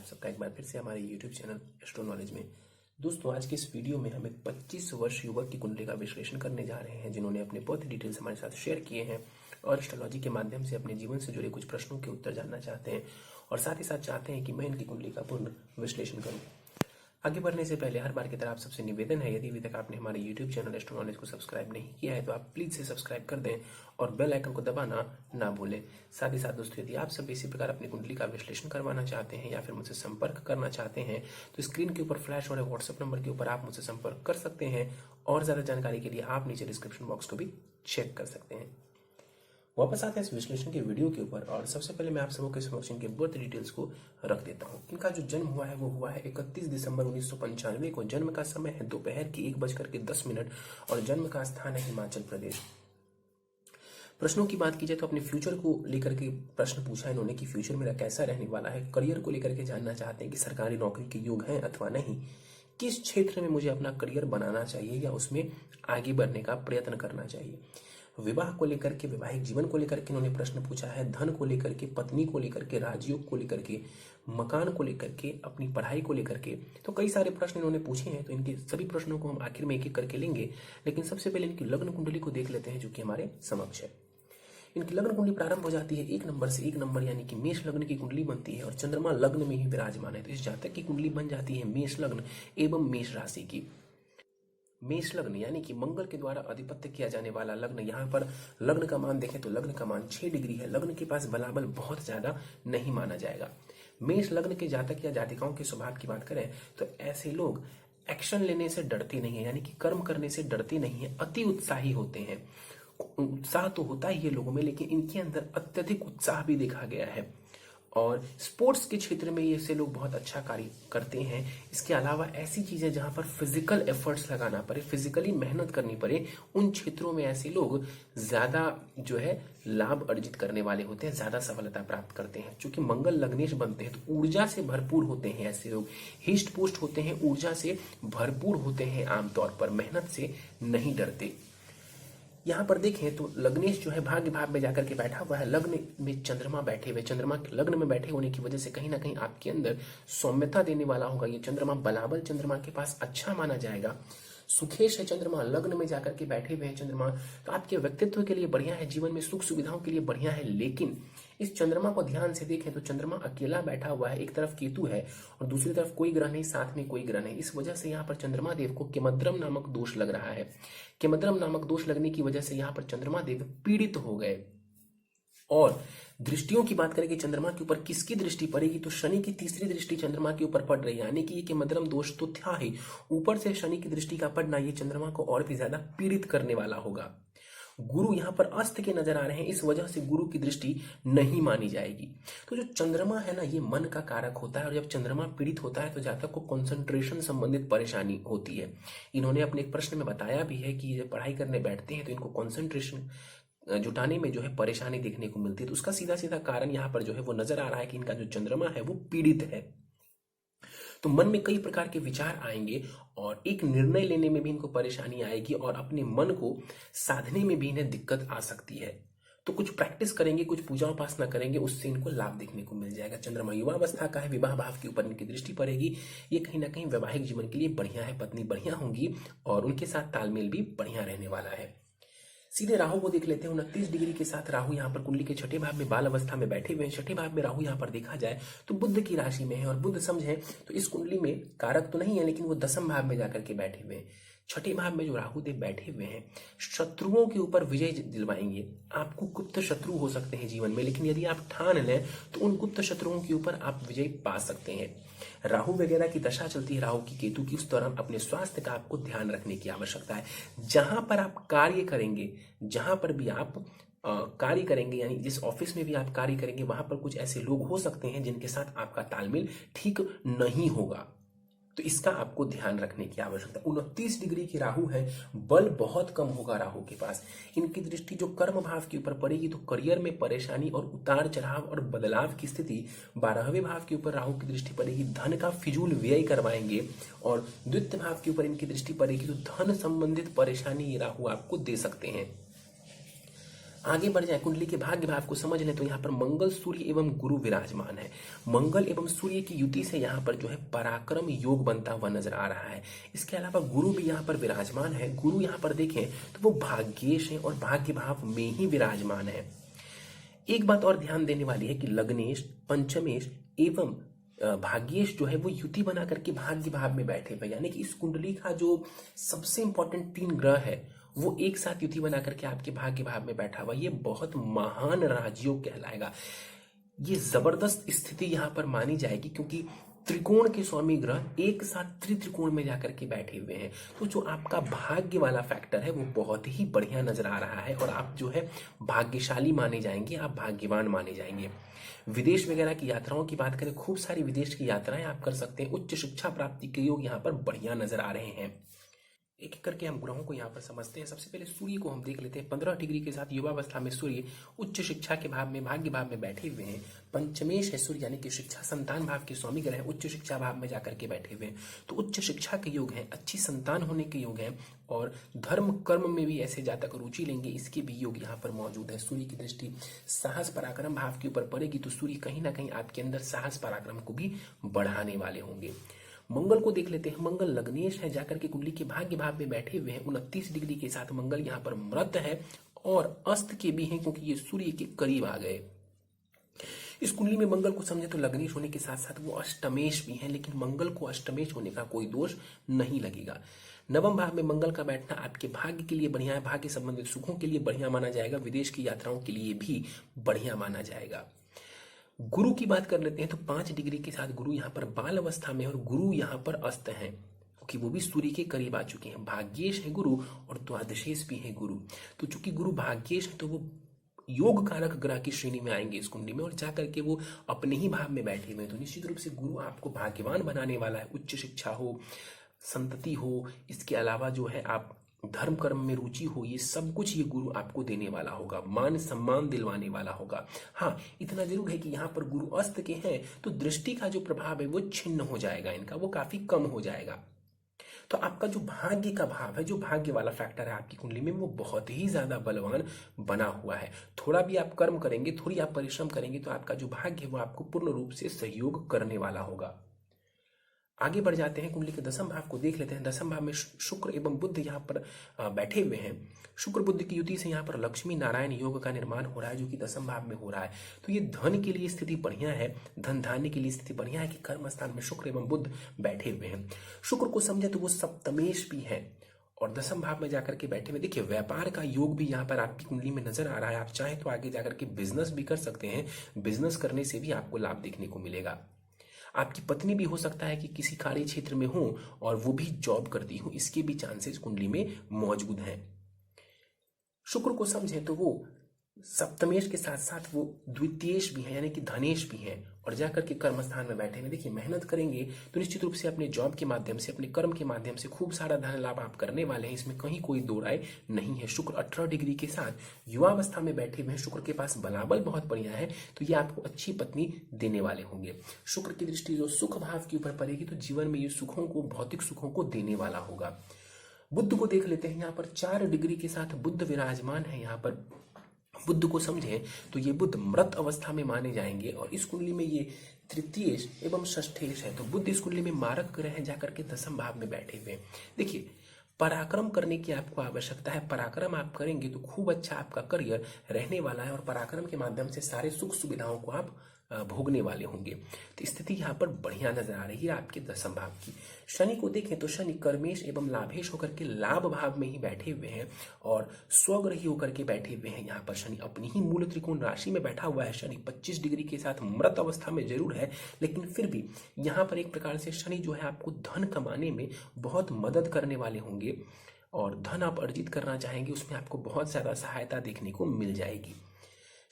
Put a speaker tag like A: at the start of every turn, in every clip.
A: सबका एक बार फिर से हमारे YouTube चैनल एस्ट्रो नॉलेज में। दोस्तों, आज के इस वीडियो में हम एक 25 वर्ष युवक की कुंडली का विश्लेषण करने जा रहे हैं, जिन्होंने अपने बर्थ डिटेल्स हमारे साथ शेयर किए हैं और एस्ट्रोलॉजी के माध्यम से अपने जीवन से जुड़े कुछ प्रश्नों के उत्तर जानना चाहते हैं और साथ ही साथ चाहते हैं कि मैं इनकी कुंडली का पूर्ण विश्लेषण करूं। आगे बढ़ने से पहले हर बार की तरह आप सबसे निवेदन है, यदि अभी तक आपने हमारे YouTube चैनल एस्ट्रो नॉलेज को सब्सक्राइब नहीं किया है तो आप प्लीज से सब्सक्राइब कर दें और बेल आइकन को दबाना ना भूलें। साथ ही साथ दोस्तों, यदि आप सब इसी प्रकार अपनी कुंडली का विश्लेषण करवाना चाहते हैं या फिर मुझसे संपर्क करना चाहते हैं तो स्क्रीन के ऊपर फ्लैश हो रहे व्हाट्सएप नंबर के ऊपर आप मुझसे संपर्क कर सकते हैं और ज्यादा जानकारी के लिए आप नीचे डिस्क्रिप्शन बॉक्स को भी चेक कर सकते हैं। वापस आते हैं इस विश्लेषण के वीडियो के ऊपर और सबसे पहले मैं आप सबों के समक्ष इनके बर्थ डिटेल्स को रख देता हूं। इनका जो जन्म हुआ है वो हुआ है 31 दिसंबर 1995 को। जन्म का समय है दोपहर की 1:10 और जन्म का स्थान है हिमाचल प्रदेश। प्रश्नों की बात की जाए तो अपने फ्यूचर को लेकर के प्रश्न पूछा इन्होंने कि फ्यूचर मेरा कैसा रहने वाला है। करियर को लेकर के जानना चाहते हैं कि सरकारी नौकरी के योग है अथवा नहीं, किस क्षेत्र में मुझे अपना करियर बनाना चाहिए या उसमें आगे बढ़ने का प्रयत्न करना चाहिए। विवाह को लेकर के, वैवाहिक जीवन को लेकर के इन्होंने प्रश्न पूछा है। धन को लेकर के, पत्नी को लेकर के, राजयोग को लेकर के, मकान को लेकर के, अपनी पढ़ाई को लेकर के, तो कई सारे प्रश्न इन्होंने पूछे हैं। तो इनके सभी प्रश्नों को हम आखिर में एक एक करके लेंगे, लेकिन सबसे पहले इनकी लग्न कुंडली को देख लेते हैं जो कि हमारे समक्ष है। इनकी लग्न कुंडली प्रारंभ हो जाती है 1 नंबर से। 1 नंबर यानी कि मेष लग्न की कुंडली बनती है और चंद्रमा लग्न में ही विराजमान है। तो इस जातक की कुंडली बन जाती है मेष लग्न एवं मेष राशि की। मेष लग्न यानी कि मंगल के द्वारा अधिपत्य किया जाने वाला लग्न। यहाँ पर लग्न का मान देखें तो लग्न का मान 6 डिग्री है। लग्न के पास बलाबल बहुत ज्यादा नहीं माना जाएगा। मेष लग्न के जातक या जातिकाओं के स्वभाव की बात करें तो ऐसे लोग एक्शन लेने से डरते नहीं है, यानी कि कर्म करने से डरते नहीं है, अति उत्साही होते हैं। उत्साह तो होता ही है लोगों में, लेकिन इनके अंदर अत्यधिक उत्साह भी देखा गया है और स्पोर्ट्स के क्षेत्र में ये से लोग बहुत अच्छा कार्य करते हैं। इसके अलावा ऐसी चीजें जहां पर फिजिकल एफर्ट्स लगाना पड़े, फिजिकली मेहनत करनी पड़े, उन क्षेत्रों में ऐसे लोग ज्यादा जो है लाभ अर्जित करने वाले होते हैं, ज्यादा सफलता प्राप्त करते हैं। क्योंकि मंगल लग्नेश बनते हैं तो ऊर्जा से भरपूर होते हैं ऐसे लोग, हिष्ट पुष्ट होते हैं, ऊर्जा से भरपूर होते हैं, आमतौर पर मेहनत से नहीं डरते। यहाँ पर देखें तो लग्नेश जो है भाग्य भाव में जाकर के बैठा हुआ है। लग्न में चंद्रमा बैठे हुए, चंद्रमा लग्न में बैठे होने की वजह से कहीं ना कहीं आपके अंदर सौम्यता देने वाला होगा। ये चंद्रमा बलाबल चंद्रमा के पास अच्छा माना जाएगा। सुखेश है चंद्रमा, लग्न में जाकर के बैठे हुए हैं चंद्रमा, तो आपके व्यक्तित्व के लिए बढ़िया है, जीवन में सुख सुविधाओं के लिए बढ़िया है। लेकिन इस चंद्रमा को ध्यान से देखें तो चंद्रमा अकेला बैठा हुआ है, एक तरफ केतु है और दूसरी तरफ कोई ग्रह नहीं, साथ में कोई ग्रह नहीं। इस वजह से यहाँ पर चंद्रमा देव को केमद्रम नामक दोष लग रहा है। केमद्रम नामक दोष लगने की वजह से यहाँ पर चंद्रमा देव पीड़ित हो गए। और दृष्टियों की बात करें कि चंद्रमा के ऊपर किसकी दृष्टि पड़ेगी तो शनि की तीसरी दृष्टि चंद्रमा के ऊपर पड़ रही है, यानी कि ये मध्यम दोष तो था ही, ऊपर से शनि की दृष्टि का पड़ना ये चंद्रमा को और भी ज्यादा पीड़ित करने वाला होगा। गुरु यहाँ पर अस्त के नजर आ रहे हैं, इस वजह से गुरु की दृष्टि नहीं मानी जाएगी। तो जो चंद्रमा है ना, ये मन का कारक होता है और जब चंद्रमा पीड़ित होता है तो जातक को कंसंट्रेशन संबंधित परेशानी होती है। इन्होंने अपने एक प्रश्न में बताया भी है कि जब पढ़ाई करने बैठते हैं तो इनको कंसंट्रेशन जुटाने में जो है परेशानी देखने को मिलती है। तो उसका सीधा सीधा कारण यहाँ पर जो है वो नजर आ रहा है कि इनका जो चंद्रमा है वो पीड़ित है। तो मन में कई प्रकार के विचार आएंगे और एक निर्णय लेने में भी इनको परेशानी आएगी और अपने मन को साधने में भी इन्हें दिक्कत आ सकती है। तो कुछ प्रैक्टिस करेंगे, कुछ पूजा उपासना करेंगे, उससे इनको लाभ देखने को मिल जाएगा। चंद्रमा युवावस्था का है, विवाह भाव के ऊपर इनकी दृष्टि पड़ेगी। ये कहीं ना कहीं वैवाहिक जीवन के लिए बढ़िया है, पत्नी बढ़िया होंगी और उनके साथ तालमेल भी बढ़िया रहने वाला है। सीधे राहु को देख लेते हैं। 29 डिग्री के साथ राहु यहाँ पर कुंडली के छठे भाव में बाल अवस्था में बैठे हुए हैं। छठे भाव में राहु यहाँ पर देखा जाए तो बुध की राशि में है और बुध समझे तो इस कुंडली में कारक तो नहीं है, लेकिन वो दसम भाव में जाकर के बैठे हुए हैं। छठे भाव में जो राहु देव बैठे हुए हैं शत्रुओं के ऊपर विजय दिलवाएंगे। आपको गुप्त शत्रु हो सकते हैं जीवन में, लेकिन यदि आप ठान लें तो उन गुप्त शत्रुओं के ऊपर आप विजय पा सकते हैं। राहु वगैरह की दशा चलती है, राहु की केतु की, उस दौरान अपने स्वास्थ्य का आपको ध्यान रखने की आवश्यकता है। जहां पर आप कार्य करेंगे, जहां पर भी आप कार्य करेंगे, यानी जिस ऑफिस में भी आप कार्य करेंगे वहां पर कुछ ऐसे लोग हो सकते हैं जिनके साथ आपका तालमेल ठीक नहीं होगा, तो इसका आपको ध्यान रखने की आवश्यकता। 29 डिग्री की राहु है, बल बहुत कम होगा राहु के पास। इनकी दृष्टि जो कर्म भाव के ऊपर पड़ेगी तो करियर में परेशानी और उतार चढ़ाव और बदलाव की स्थिति। 12वें भाव के ऊपर राहु की दृष्टि पड़ेगी, धन का फिजूल व्यय करवाएंगे। और द्वितीय भाव के ऊपर इनकी दृष्टि पड़ेगी तो धन संबंधित परेशानी राहु आपको दे सकते हैं। आगे बढ़ जाए, कुंडली के भाग्य भाव को समझ लें तो यहाँ पर मंगल, सूर्य एवं गुरु विराजमान है। मंगल एवं सूर्य की युति से यहाँ पर जो है पराक्रम योग बनता हुआ नजर आ रहा है। इसके अलावा गुरु भी यहाँ पर विराजमान है। गुरु यहाँ पर देखें तो वो भाग्येश है और भाग्य भाव में ही विराजमान है। एक बात और ध्यान देने वाली है कि लग्नेश, पंचमेश एवं भाग्येश जो है वो युति बना करके भाग्य भाव में बैठे हुए, यानी कि इस कुंडली का जो सबसे इंपॉर्टेंट 3 ग्रह है वो एक साथ युति बना करके आपके भाग्य भाव में बैठा हुआ, ये बहुत महान राजयोग कहलाएगा। ये जबरदस्त स्थिति यहाँ पर मानी जाएगी क्योंकि त्रिकोण के स्वामी ग्रह एक साथ त्रित्रिकोण में जाकर के बैठे हुए हैं। तो जो आपका भाग्य वाला फैक्टर है वो बहुत ही बढ़िया नजर आ रहा है और आप जो है भाग्यशाली माने जाएंगे, आप भाग्यवान माने जाएंगे। विदेश वगैरह की यात्राओं की बात करें, खूब सारी विदेश की यात्राएं आप कर सकते हैं। उच्च शिक्षा प्राप्ति के योग यहाँ पर बढ़िया नजर आ रहे हैं। एक एक करके हम ग्रहों को यहाँ पर समझते हैं। सबसे पहले सूर्य को हम देख लेते हैं। 15 डिग्री के साथ युवावस्था में सूर्य उच्च शिक्षा के भाव में, भाग्य भाव में बैठे हुए हैं। पंचमेश है सूर्य, यानी कि शिक्षा संतान भाव के स्वामी ग्रह उच्च शिक्षा भाव में जाकर के बैठे हुए हैं। तो उच्च शिक्षा के योग हैं, अच्छी संतान होने के योग हैं और धर्म कर्म में भी ऐसे जातक रुचि लेंगे, इसके भी योग यहाँ पर मौजूद है। सूर्य की दृष्टि साहस पराक्रम भाव के ऊपर पड़ेगी तो सूर्य कहीं ना कहीं आपके अंदर साहस पराक्रम को भी बढ़ाने वाले होंगे। मंगल को देख लेते हैं। मंगल लग्नेश है, जाकर के कुंडली के भाग्य भाव में बैठे हुए हैं। 29 डिग्री के साथ मंगल यहाँ पर मृत है और अस्त के भी हैं क्योंकि ये सूर्य के करीब आ गए। इस कुंडली में मंगल को समझे तो लग्नेश होने के साथ साथ वो अष्टमेश भी हैं, लेकिन मंगल को अष्टमेश होने का कोई दोष नहीं लगेगा। नवम भाव में मंगल का बैठना आपके भाग्य के लिए बढ़िया है, भाग्य संबंधित सुखों के लिए बढ़िया माना जाएगा, विदेश की यात्राओं के लिए भी बढ़िया माना जाएगा। गुरु की बात कर लेते हैं तो 5 डिग्री के साथ गुरु यहाँ पर बाल अवस्था में और गुरु यहाँ पर अस्त हैं क्योंकि वो भी सूर्य के करीब आ चुके हैं। भाग्येश है गुरु और द्वादशेश भी है गुरु। तो चूंकि गुरु भाग्येश है तो वो योग कारक ग्रह की श्रेणी में आएंगे इस कुंडली में और जाकर के वो अपने ही भाव में बैठे हुए हैं। तो निश्चित रूप से गुरु आपको भाग्यवान बनाने वाला है। उच्च शिक्षा हो, संतति हो, इसके अलावा जो है आप धर्म कर्म में रुचि हो, ये सब कुछ ये गुरु आपको देने वाला होगा, मान सम्मान दिलवाने वाला होगा। हाँ, इतना जरूर है कि यहाँ पर गुरु अस्त के हैं तो दृष्टि का जो प्रभाव है वो छिन्न हो जाएगा, इनका वो काफी कम हो जाएगा। तो आपका जो भाग्य का भाव है, जो भाग्य वाला फैक्टर है आपकी कुंडली में, वो बहुत ही ज्यादा बलवान बना हुआ है। थोड़ा भी आप कर्म करेंगे, थोड़ी आप परिश्रम करेंगे तो आपका जो भाग्य है वो आपको पूर्ण रूप से सहयोग करने वाला होगा। आगे बढ़ जाते हैं, कुंडली के 10वें भाव को देख लेते हैं। 10वें भाव में शुक्र एवं बुध यहाँ पर बैठे हुए हैं। शुक्र बुध की युति से यहाँ पर लक्ष्मी नारायण योग का निर्माण हो रहा है जो कि 10वें भाव में हो रहा है। तो ये धन के लिए स्थिति बढ़िया है, धन धान्य के लिए स्थिति बढ़िया है कि कर्म स्थान में शुक्र एवं बुध बैठे हुए हैं। शुक्र को समझे तो वो सप्तमेश भी है और 10वें भाव में जाकर के बैठे हुए। देखिए, व्यापार का योग भी यहाँ पर आपकी कुंडली में नजर आ रहा है। आप चाहें तो आगे जाकर के बिजनेस भी कर सकते हैं, बिजनेस करने से भी आपको लाभ देखने को मिलेगा। आपकी पत्नी भी हो सकता है कि किसी कार्य क्षेत्र में हो और वो भी जॉब करती हो, इसके भी चांसेस कुंडली में मौजूद हैं। शुक्र को समझें तो वो सप्तमेश के साथ साथ वो द्वितीयेश भी है, यानी कि धनेश भी है और जाकर के कर्म स्थान में बैठे हैं। देखिए, मेहनत करेंगे तो निश्चित रूप से अपने जॉब के माध्यम से, अपने कर्म के माध्यम से खूब सारा धन लाभ आप करने वाले हैं, इसमें कहीं कोई दो राय नहीं है। शुक्र 18 डिग्री के साथ युवावस्था में बैठे हुए हैं। शुक्र के पास बलाबल बहुत बढ़िया है तो ये आपको अच्छी पत्नी देने वाले होंगे। शुक्र की दृष्टि जो सुख भाव के ऊपर पड़ेगी तो जीवन में ये सुखों को, भौतिक सुखों को देने वाला होगा। बुद्ध को देख लेते हैं। यहाँ पर 4 डिग्री के साथ बुद्ध विराजमान है। यहाँ पर बुद्ध को समझें तो ये बुद्ध मृत अवस्था में माने जाएंगे और इस कुंडली में ये तृतीयेश एवं षष्ठेश है। तो बुद्ध इस कुंडली में मारक ग्रह है, जाकर के 10वें भाव में बैठे हुए। देखिए, पराक्रम करने की आपको आवश्यकता है। पराक्रम आप करेंगे तो खूब अच्छा आपका करियर रहने वाला है और पराक्रम के माध्यम से सारे सुख सुविधाओं को आप भोगने वाले होंगे। तो स्थिति यहाँ पर बढ़िया नजर आ रही है आपके 10वें भाव की। शनि को देखें तो शनि कर्मेश एवं लाभेश होकर के लाभ भाव में ही बैठे हुए हैं और स्वग्रही होकर के बैठे हुए हैं। यहाँ पर शनि अपनी ही मूल त्रिकोण राशि में बैठा हुआ है। शनि 25 डिग्री के साथ मृत अवस्था में जरूर है, लेकिन फिर भी यहाँ पर एक प्रकार से शनि जो है आपको धन कमाने में बहुत मदद करने वाले होंगे और धन आप अर्जित करना चाहेंगे उसमें आपको बहुत ज्यादा सहायता देखने को मिल जाएगी।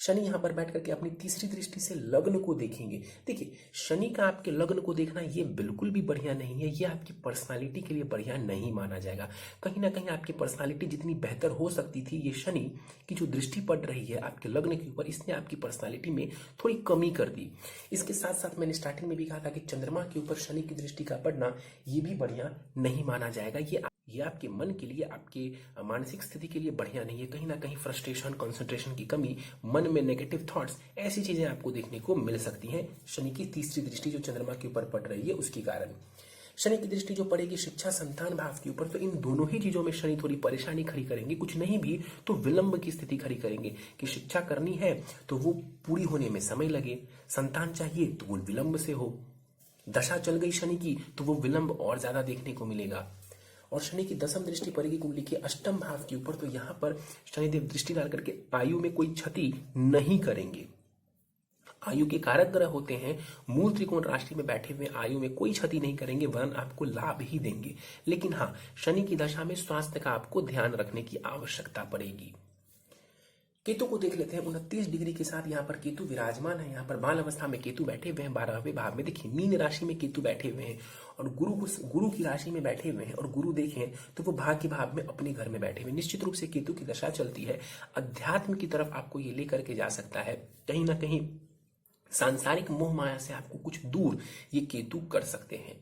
A: शनि यहाँ पर बैठ करके अपनी तीसरी दृष्टि से लग्न को देखेंगे। देखिए, शनि का आपके लग्न को देखना ये बिल्कुल भी बढ़िया नहीं है, ये आपकी पर्सनालिटी के लिए बढ़िया नहीं माना जाएगा। कहीं ना कहीं आपकी पर्सनालिटी जितनी बेहतर हो सकती थी, ये शनि की जो दृष्टि पड़ रही है आपके लग्न के ऊपर, इसने आपकी पर्सनालिटी में थोड़ी कमी कर दी। इसके साथ साथ मैंने स्टार्टिंग में भी कहा था कि चंद्रमा के ऊपर शनि की दृष्टि का पड़ना ये भी बढ़िया नहीं माना जाएगा। ये आपके मन के लिए, आपके मानसिक स्थिति के लिए बढ़िया नहीं है। कहीं ना कहीं फ्रस्ट्रेशन, कंसंट्रेशन की कमी, मन में नेगेटिव थॉट्स, ऐसी चीजें आपको देखने को मिल सकती हैं शनि की तीसरी दृष्टि जो चंद्रमा के ऊपर पड़ रही है उसके कारण। शनि की दृष्टि जो पड़ेगी शिक्षा संतान भाव के ऊपर, तो इन दोनों ही चीजों में शनि थोड़ी परेशानी खड़ी करेंगे। कुछ नहीं भी तो विलंब की स्थिति खड़ी करेंगे कि शिक्षा करनी है तो वो पूरी होने में समय लगे, संतान चाहिए तो वो विलंब से हो, दशा चल गई शनि की तो वो विलंब और ज्यादा देखने को मिलेगा। और शनि की दसम दृष्टि पड़ेगी कुंडली के अष्टम भाव के ऊपर, तो यहां पर शनिदेव दृष्टि डाल करके आयु में कोई क्षति नहीं करेंगे। आयु के कारक ग्रह होते हैं, मूल त्रिकोण राशि में बैठे हुए आयु में कोई क्षति नहीं करेंगे, वरन आपको लाभ ही देंगे। लेकिन हाँ, शनि की दशा में स्वास्थ्य का आपको ध्यान रखने की आवश्यकता पड़ेगी। केतु को देख लेते हैं। 29 डिग्री के साथ यहाँ पर केतु विराजमान है। यहाँ पर बाल अवस्था में केतु बैठे हुए हैं 12वें भाव में। देखिए मीन राशि में केतु बैठे हुए हैं और गुरु की राशि में बैठे हुए हैं, और गुरु देखें तो वो भाग्य भाव में अपने घर में बैठे हुए। निश्चित रूप से केतु की दशा चलती है, अध्यात्म की तरफ आपको ये लेकर के जा सकता है। कहीं ना कहीं सांसारिक मोह माया से आपको कुछ दूर ये केतु कर सकते हैं।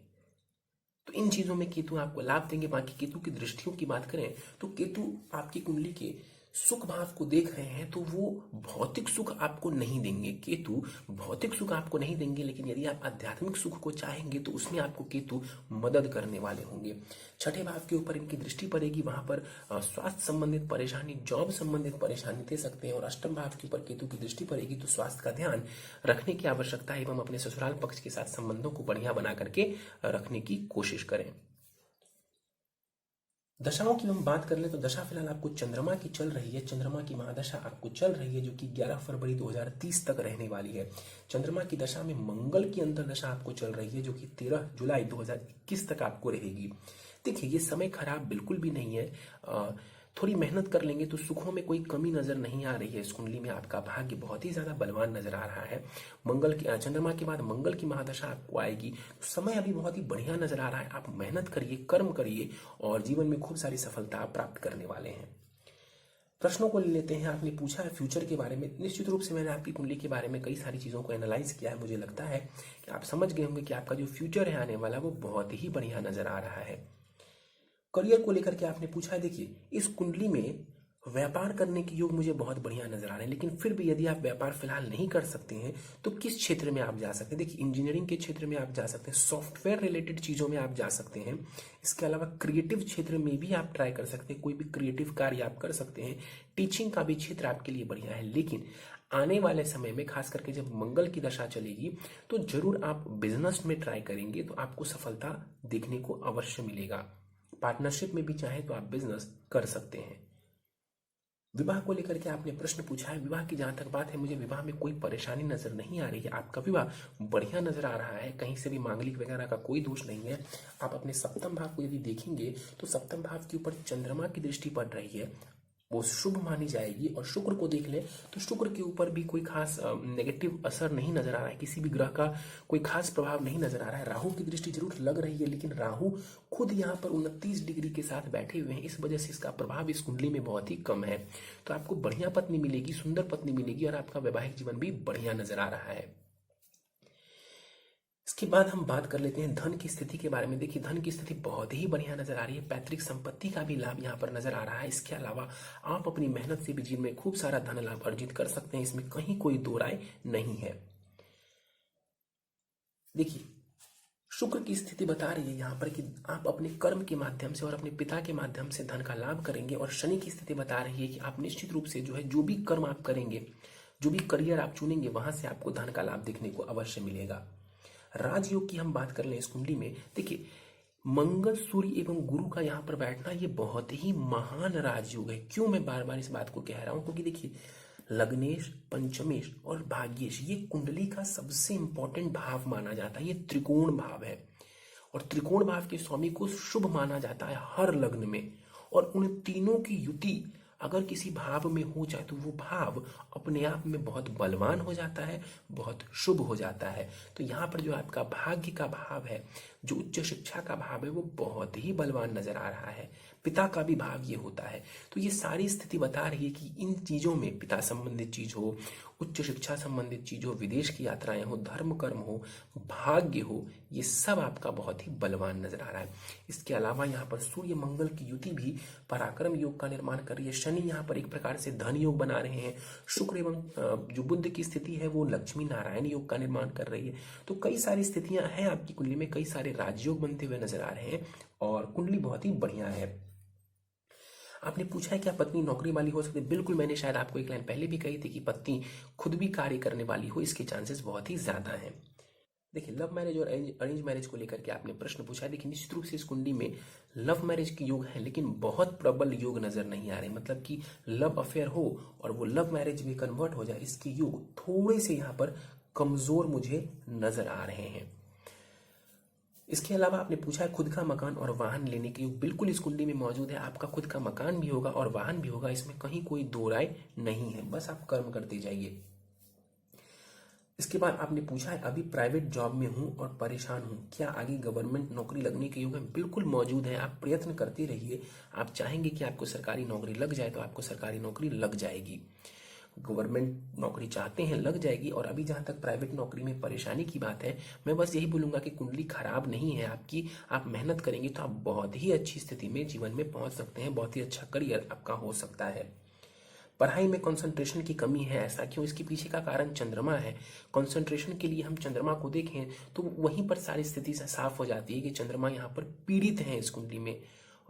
A: तो इन चीजों में केतु आपको लाभ देंगे। बाकी केतु की दृष्टियों की बात करें तो केतु आपकी कुंडली के सुख भाव को देख रहे हैं तो वो भौतिक सुख आपको नहीं देंगे। केतु भौतिक सुख आपको नहीं देंगे, लेकिन यदि आप आध्यात्मिक सुख को चाहेंगे तो उसमें आपको केतु मदद करने वाले होंगे। छठे भाव के ऊपर इनकी दृष्टि पड़ेगी, वहां पर स्वास्थ्य संबंधित परेशानी, जॉब संबंधित परेशानी दे सकते हैं। और अष्टम भाव के ऊपर केतु की दृष्टि पड़ेगी तो स्वास्थ्य का ध्यान रखने की आवश्यकता है, एवं अपने ससुराल पक्ष के साथ संबंधों को बढ़िया बना करके रखने की कोशिश करें। दशाओं की हम बात कर ले तो दशा फिलहाल आपको चंद्रमा की चल रही है। चंद्रमा की महादशा आपको चल रही है जो कि 11 फरवरी 2030 तक रहने वाली है। चंद्रमा की दशा में मंगल की अंतर्दशा आपको चल रही है जो कि 13 जुलाई 2021 तक आपको रहेगी। देखिए ये समय खराब बिल्कुल भी नहीं है, थोड़ी मेहनत कर लेंगे तो सुखों में कोई कमी नजर नहीं आ रही है। इस कुंडली में आपका भाग्य बहुत ही ज्यादा बलवान नजर आ रहा है। चंद्रमा के बाद मंगल की महादशा आपको आएगी, तो समय अभी बहुत ही बढ़िया नजर आ रहा है। आप मेहनत करिए, कर्म करिए और जीवन में खूब सारी सफलता प्राप्त करने वाले हैं। प्रश्नों को ले लेते हैं। आपने पूछा है फ्यूचर के बारे में। निश्चित रूप से मैंने आपकी कुंडली के बारे में कई सारी चीजों को एनालाइज किया है। मुझे लगता है कि आप समझ गए होंगे कि आपका जो फ्यूचर है आने वाला वो बहुत ही बढ़िया नजर आ रहा है। करियर को लेकर के आपने पूछा है। देखिए इस कुंडली में व्यापार करने के योग मुझे बहुत बढ़िया नजर आ रहे हैं, लेकिन फिर भी यदि आप व्यापार फिलहाल नहीं कर सकते हैं तो किस क्षेत्र में आप जा सकते हैं? देखिए इंजीनियरिंग के क्षेत्र में आप जा सकते हैं, सॉफ्टवेयर रिलेटेड चीजों में आप जा सकते हैं। इसके अलावा क्रिएटिव क्षेत्र में भी आप ट्राई कर सकते हैं, कोई भी क्रिएटिव कार्य आप कर सकते हैं। टीचिंग का भी क्षेत्र आपके लिए बढ़िया है, लेकिन आने वाले समय में खास करके जब मंगल की दशा चलेगी तो जरूर आप बिजनेस में ट्राई करेंगे तो आपको सफलता देखने को अवश्य मिलेगा। पार्टनरशिप में भी चाहे तो आप बिजनेस कर सकते हैं। विवाह को लेकर के आपने प्रश्न पूछा है। विवाह की जहां तक बात है, मुझे विवाह में कोई परेशानी नजर नहीं आ रही है। आपका विवाह बढ़िया नजर आ रहा है, कहीं से भी मांगलिक वगैरह का कोई दोष नहीं है। आप अपने सप्तम भाव को यदि देखेंगे तो सप्तम भाव के ऊपर चंद्रमा की दृष्टि पड़ रही है, वो शुभ मानी जाएगी। और शुक्र को देख लें तो शुक्र के ऊपर भी कोई खास नेगेटिव असर नहीं नजर आ रहा है, किसी भी ग्रह का कोई खास प्रभाव नहीं नजर आ रहा है। राहु की दृष्टि जरूर लग रही है, लेकिन राहु खुद यहाँ पर 29 डिग्री के साथ बैठे हुए हैं, इस वजह से इसका प्रभाव इस कुंडली में बहुत ही कम है। तो आपको बढ़िया पत्नी मिलेगी, सुंदर पत्नी मिलेगी और आपका वैवाहिक जीवन भी बढ़िया नजर आ रहा है। इसके बाद हम बात कर लेते हैं धन की स्थिति के बारे में। देखिए धन की स्थिति बहुत ही बढ़िया नजर आ रही है, पैतृक संपत्ति का भी लाभ यहाँ पर नजर आ रहा है। इसके अलावा आप अपनी मेहनत से भी जीवन में खूब सारा धन लाभ अर्जित कर सकते हैं, इसमें कहीं कोई दो राय नहीं है। देखिए शुक्र की स्थिति बता रही है यहाँ पर कि आप अपने कर्म के माध्यम से और अपने पिता के माध्यम से धन का लाभ करेंगे। और शनि की स्थिति बता रही है कि आप निश्चित रूप से जो है जो भी कर्म आप करेंगे, जो भी करियर आप चुनेंगे, वहां से आपको धन का लाभ देखने को अवश्य मिलेगा। राजयोग की हम बात कर लें इस कुंडली में, देखिए मंगल, सूर्य एवं गुरु का यहाँ पर बैठना ये बहुत ही महान राजयोग है। क्यों मैं बार बार इस बात को कह रहा हूं? क्योंकि देखिए लग्नेश, पंचमेश और भाग्येश ये कुंडली का सबसे इंपॉर्टेंट भाव माना जाता है। ये त्रिकोण भाव है और त्रिकोण भाव के स्वामी को शुभ माना जाता है हर लग्न में। और उन तीनों की युति अगर किसी भाव में हो जाए तो वो भाव अपने आप में बहुत बलवान हो जाता है, बहुत शुभ हो जाता है। तो यहाँ पर जो आपका भाग्य का भाव है जो उच्च शिक्षा का भाव है वो बहुत ही बलवान नजर आ रहा है। पिता का भी भाव ये होता है। तो ये सारी स्थिति बता रही है कि इन चीजों में पिता संबंधित चीज हो, उच्च शिक्षा संबंधित चीज हो, विदेश की यात्राएं हो, धर्म कर्म हो, भाग्य हो, ये सब आपका बहुत ही बलवान नजर आ रहा है। इसके अलावा यहाँ पर सूर्य मंगल की युति भी पराक्रम योग का निर्माण कर रही है। शनि यहाँ पर एक प्रकार से धन योग बना रहे हैं। शुक्र एवं जो बुध की स्थिति है वो लक्ष्मी नारायण योग का निर्माण कर रही है। तो कई सारी स्थितियां हैं आपकी कुंडली में, कई सारे राजयोग बनते हुए नजर आ रहे हैं और कुंडली बहुत ही बढ़िया है। आपने पूछा है क्या पत्नी नौकरी वाली हो सकती है? बिल्कुल, मैंने शायद आपको एक लाइन पहले भी कही थी कि पत्नी खुद भी कार्य करने वाली हो, इसके चांसेस बहुत ही ज्यादा हैं। देखिए, लव मैरिज और अरेंज मैरिज को लेकर के आपने प्रश्न पूछा है। देखिए, निश्चित रूप से इस कुंडली में लव मैरिज के योग है, लेकिन बहुत प्रबल योग नजर नहीं आ रहे। मतलब कि लव अफेयर हो और वो लव मैरिज में कन्वर्ट हो जाए, इसके योग थोड़े से यहाँ पर कमजोर मुझे नजर आ रहे हैं। इसके अलावा आपने पूछा है खुद का मकान और वाहन लेने के योग, बिल्कुल इस कुंडली में मौजूद है। आपका खुद का मकान भी होगा और वाहन भी होगा, इसमें कहीं कोई दो राय नहीं है। बस आप कर्म करते जाइए। इसके बाद आपने पूछा है अभी प्राइवेट जॉब में हूं और परेशान हूं, क्या आगे गवर्नमेंट नौकरी लगने के योग है? बिल्कुल मौजूद है। आप प्रयत्न करते रहिए। आप चाहेंगे कि आपको सरकारी नौकरी लग जाए तो आपको सरकारी नौकरी लग जाएगी। गवर्नमेंट नौकरी चाहते हैं, लग जाएगी। और अभी जहां तक प्राइवेट नौकरी में परेशानी की बात है, मैं बस यही बोलूंगा कि कुंडली खराब नहीं है आपकी। आप मेहनत करेंगे तो आप बहुत ही अच्छी स्थिति में जीवन में पहुंच सकते हैं। बहुत ही अच्छा करियर आपका हो सकता है। पढ़ाई में कंसंट्रेशन की कमी है, ऐसा क्यों? इसके पीछे का कारण चंद्रमा है। कंसंट्रेशन के लिए हम चंद्रमा को देखें तो वहीं पर सारी स्थिति से साफ हो जाती है कि चंद्रमा यहाँ पर पीड़ित है इस कुंडली में।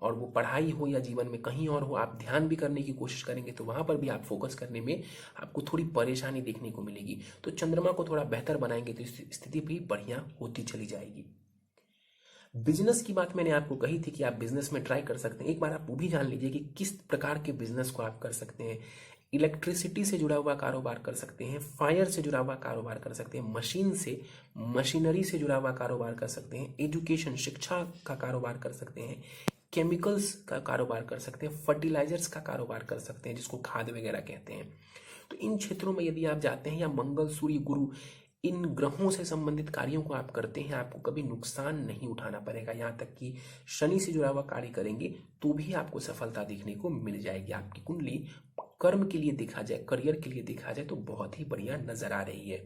A: और वो पढ़ाई हो या जीवन में कहीं और हो, आप ध्यान भी करने की कोशिश करेंगे तो वहां पर भी आप फोकस करने में आपको थोड़ी परेशानी देखने को मिलेगी। तो चंद्रमा को थोड़ा बेहतर बनाएंगे तो स्थिति भी बढ़िया होती चली जाएगी। बिजनेस की बात मैंने आपको कही थी कि आप बिजनेस में ट्राई कर सकते हैं। एक बार आप वो भी जान लीजिए कि किस प्रकार के बिजनेस को आप कर सकते हैं। इलेक्ट्रिसिटी से जुड़ा हुआ कारोबार कर सकते हैं, फायर से जुड़ा हुआ कारोबार कर सकते हैं, मशीनरी से जुड़ा हुआ कारोबार कर सकते हैं, एजुकेशन शिक्षा का कारोबार कर सकते हैं, केमिकल्स का कारोबार कर सकते हैं, फर्टिलाइजर्स का कारोबार कर सकते हैं जिसको खाद वगैरह कहते हैं। तो इन क्षेत्रों में यदि आप जाते हैं, या मंगल सूर्य गुरु इन ग्रहों से संबंधित कार्यों को आप करते हैं, आपको कभी नुकसान नहीं उठाना पड़ेगा। यहाँ तक कि शनि से जुड़ा हुआ कार्य करेंगे तो भी आपको सफलता देखने को मिल जाएगी। आपकी कुंडली कर्म के लिए देखा जाए, करियर के लिए देखा जाए तो बहुत ही बढ़िया नजर आ रही है।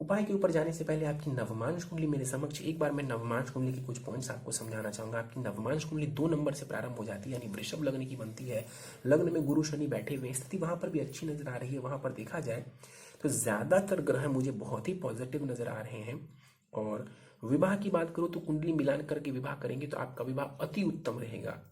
A: उपाय के ऊपर जाने से पहले आपकी नवमांश कुंडली मेरे समक्ष, एक बार मैं नवमांश कुंडली के कुछ पॉइंट्स आपको समझाना चाहूंगा। आपकी नवमांश कुंडली 2 नंबर से प्रारंभ हो जाती है, यानी वृषभ लग्न की बनती है। लग्न में गुरु शनि बैठे हुए, स्थिति वहां पर भी अच्छी नजर आ रही है। वहां पर देखा जाए तो ज्यादातर ग्रह मुझे बहुत ही पॉजिटिव नजर आ रहे हैं। और विवाह की बात करूं तो कुंडली मिलान करके विवाह करेंगे तो आपका विवाह अति उत्तम रहेगा।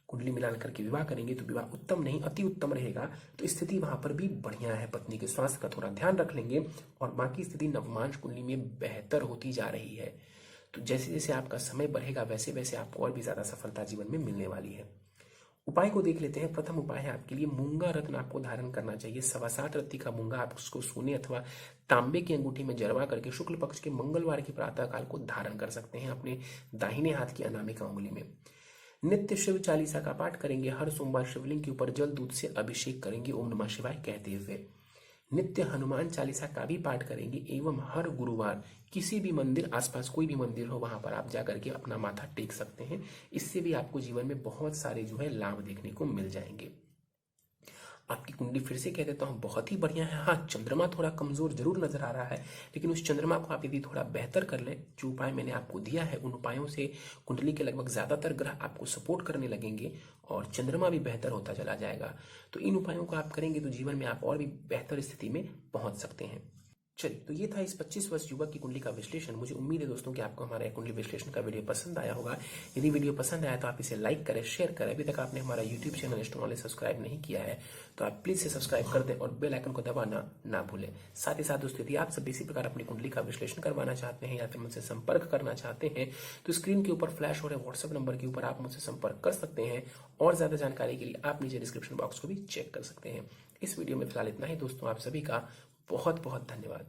A: कुंडली मिलान करके विवाह करेंगे तो विवाह उत्तम नहीं अति उत्तम रहेगा। तो स्थिति वहां पर भी बढ़िया है। पत्नी के स्वास्थ्य का थोड़ा ध्यान रख लेंगे और बाकी स्थिति नवमांश कुंडली में बेहतर होती जा रही है। तो जैसे जैसे आपका समय बढ़ेगा वैसे वैसे आपको और भी ज्यादा सफलता जीवन में मिलने वाली है। उपाय को देख लेते हैं। प्रथम उपाय है आपके लिए मूंगा रत्न आपको धारण करना चाहिए। 7.25 रत्ती का मूंगा आप उसको सोने अथवा तांबे की अंगूठी में जरवा करके शुक्ल पक्ष के मंगलवार के प्रातः काल को धारण कर सकते हैं अपने दाहिने हाथ की अनामिका उंगली में। नित्य शिव चालीसा का पाठ करेंगे। हर सोमवार शिवलिंग के ऊपर जल दूध से अभिषेक करेंगे ओम नमः शिवाय कहते हुए। नित्य हनुमान चालीसा का भी पाठ करेंगे एवं हर गुरुवार किसी भी मंदिर, आसपास कोई भी मंदिर हो वहां पर आप जाकर के अपना माथा टेक सकते हैं। इससे भी आपको जीवन में बहुत सारे जो है लाभ देखने को मिल जाएंगे। आपकी कुंडली फिर से कह देता हूं बहुत ही बढ़िया है। हाँ, चंद्रमा थोड़ा कमजोर जरूर नजर आ रहा है, लेकिन उस चंद्रमा को आप यदि थोड़ा बेहतर कर लें, जो उपाय मैंने आपको दिया है उन उपायों से कुंडली के लगभग ज्यादातर ग्रह आपको सपोर्ट करने लगेंगे और चंद्रमा भी बेहतर होता चला जाएगा। तो इन उपायों को आप करेंगे तो जीवन में आप और भी बेहतर स्थिति में पहुंच सकते हैं। चलिए, तो ये था इस 25 वर्ष युवक की कुंडली का विश्लेषण। मुझे उम्मीद है दोस्तों कि आपको हमारा कुंडली विश्लेषण का वीडियो पसंद आया होगा। यदि वीडियो पसंद आया तो आप इसे लाइक करें, शेयर करें। अभी तक आपने हमारा YouTube channel astro knowledge subscribe नहीं किया है तो आप प्लीज से सब्सक्राइब कर दें और बेल आइकन को दबाना ना भूलें। साथ ही साथ दोस्तों, यदि आप सब इसी प्रकार अपनी कुंडली का विश्लेषण करवाना चाहते हैं या फिर मुझसे संपर्क करना चाहते हैं तो स्क्रीन के ऊपर फ्लैश हो रहे व्हाट्सएप नंबर के ऊपर आप मुझसे संपर्क कर सकते हैं। और ज्यादा जानकारी के लिए आप नीचे डिस्क्रिप्शन बॉक्स को भी चेक कर सकते हैं। इस वीडियो में फिलहाल इतना ही दोस्तों। आप सभी का बहुत बहुत धन्यवाद।